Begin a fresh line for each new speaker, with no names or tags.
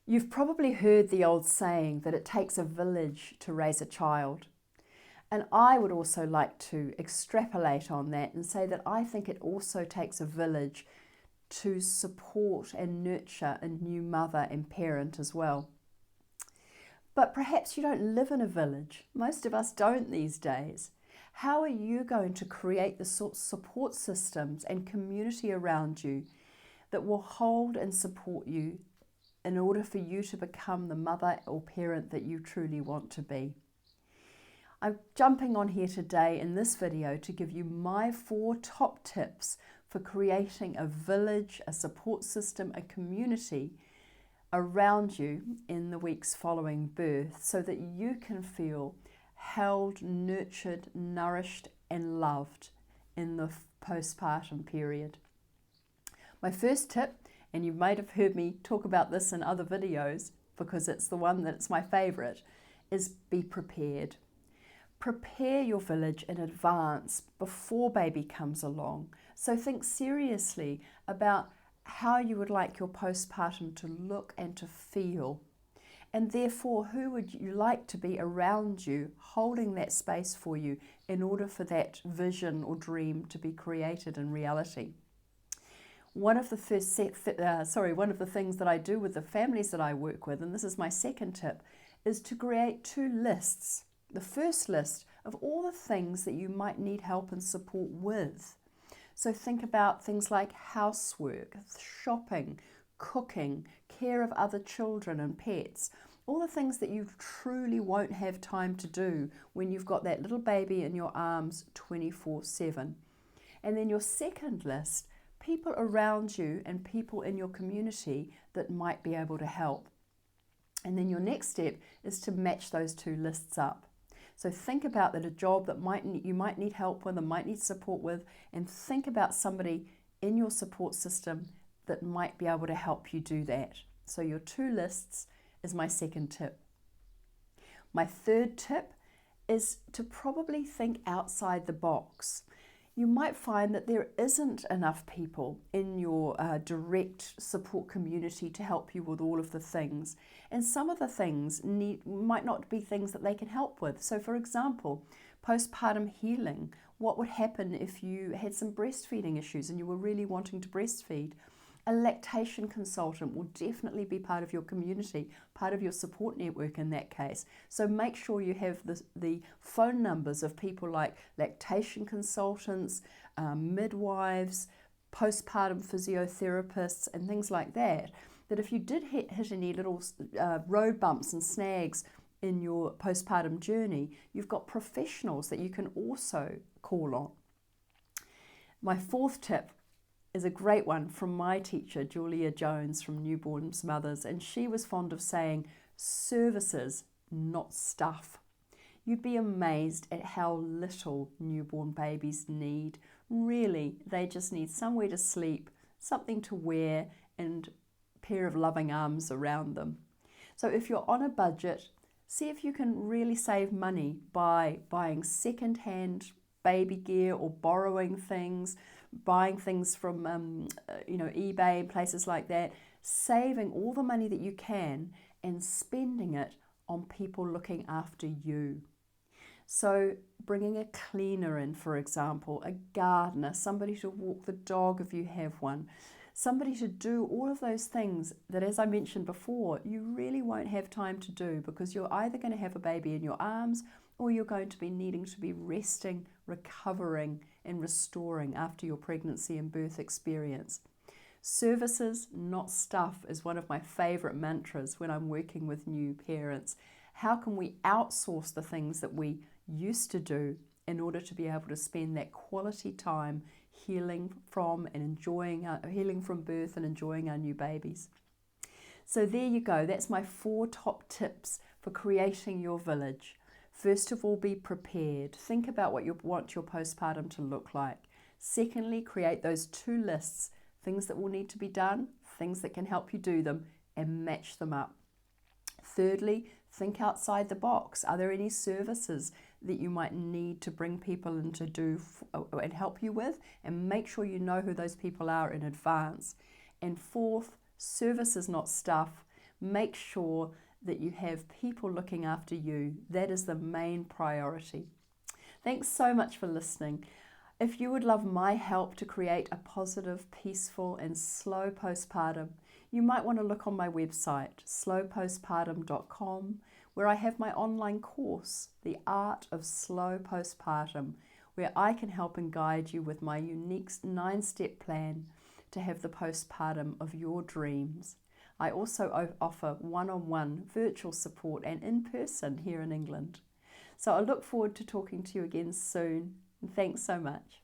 You've probably heard the old saying that it takes a village to raise a child. And I would also like to extrapolate on that and say that I think it also takes a village to support and nurture a new mother and parent as well. But perhaps you don't live in a village. Most of us don't these days. How are you going to create the support systems and community around you that will hold and support you in order for you to become the mother or parent that you truly want to be? I'm jumping on here today in this video to give you my 4 top tips for creating a village, a support system, a community around you in the weeks following birth so that you can feel held, nurtured, nourished and loved in the postpartum period. My first tip, and you might have heard me talk about this in other videos because it's the one that's my favourite, is be prepared. Prepare your village in advance before baby comes along. So think seriously about how you would like your postpartum to look and to feel. And therefore, who would you like to be around you, holding that space for you in order for that vision or dream to be created in reality? One of the things that I do with the families that I work with, and this is my second tip, is to create 2 lists. The first list of all the things that you might need help and support with. So think about things like housework, shopping, cooking, care of other children and pets, all the things that you truly won't have time to do when you've got that little baby in your arms 24/7. And then your second list, people around you and people in your community that might be able to help. And then your next step is to match those 2 lists up. So think about that a job that you might need help with and might need support with, and think about somebody in your support system that might be able to help you do that. So your 2 lists is my second tip. My third tip is to probably think outside the box. You might find that there isn't enough people in your direct support community to help you with all of the things. And some of the things might not be things that they can help with. So for example, postpartum healing. What would happen if you had some breastfeeding issues and you were really wanting to breastfeed? A lactation consultant will definitely be part of your community, part of your support network in that case. So make sure you have the phone numbers of people like lactation consultants, midwives, postpartum physiotherapists and things like that, that if you did hit any little road bumps and snags in your postpartum journey, you've got professionals that you can also call on. My 4th tip is a great one from my teacher, Julia Jones from Newborn Mothers, and she was fond of saying, services, not stuff. You'd be amazed at how little newborn babies need. Really, they just need somewhere to sleep, something to wear, and a pair of loving arms around them. So if you're on a budget, see if you can really save money by buying second-hand baby gear or borrowing things, buying things from eBay and places like that, saving all the money that you can and spending it on people looking after you. So bringing a cleaner in, for example, a gardener, somebody to walk the dog if you have one, somebody to do all of those things that, as I mentioned before, you really won't have time to do because you're either going to have a baby in your arms or you're going to be needing to be resting, recovering and restoring after your pregnancy and birth experience. Services, not stuff, is one of my favourite mantras when I'm working with new parents. How can we outsource the things that we used to do in order to be able to spend that quality time healing from birth and enjoying our new babies? So there you go. That's my 4 top tips for creating your village. First of all, be prepared. Think about what you want your postpartum to look like. Secondly, create those 2 lists, things that will need to be done, things that can help you do them, and match them up. Thirdly, think outside the box. Are there any services that you might need to bring people in to do and help you with? And make sure you know who those people are in advance. And fourth, service is not stuff. Make sure that you have people looking after you. That is the main priority. Thanks so much for listening. If you would love my help to create a positive, peaceful and slow postpartum, you might want to look on my website, slowpostpartum.com, where I have my online course, The Art of Slow Postpartum, where I can help and guide you with my unique 9-step plan to have the postpartum of your dreams. I also offer one-on-one virtual support and in person here in England. So I look forward to talking to you again soon. And thanks so much.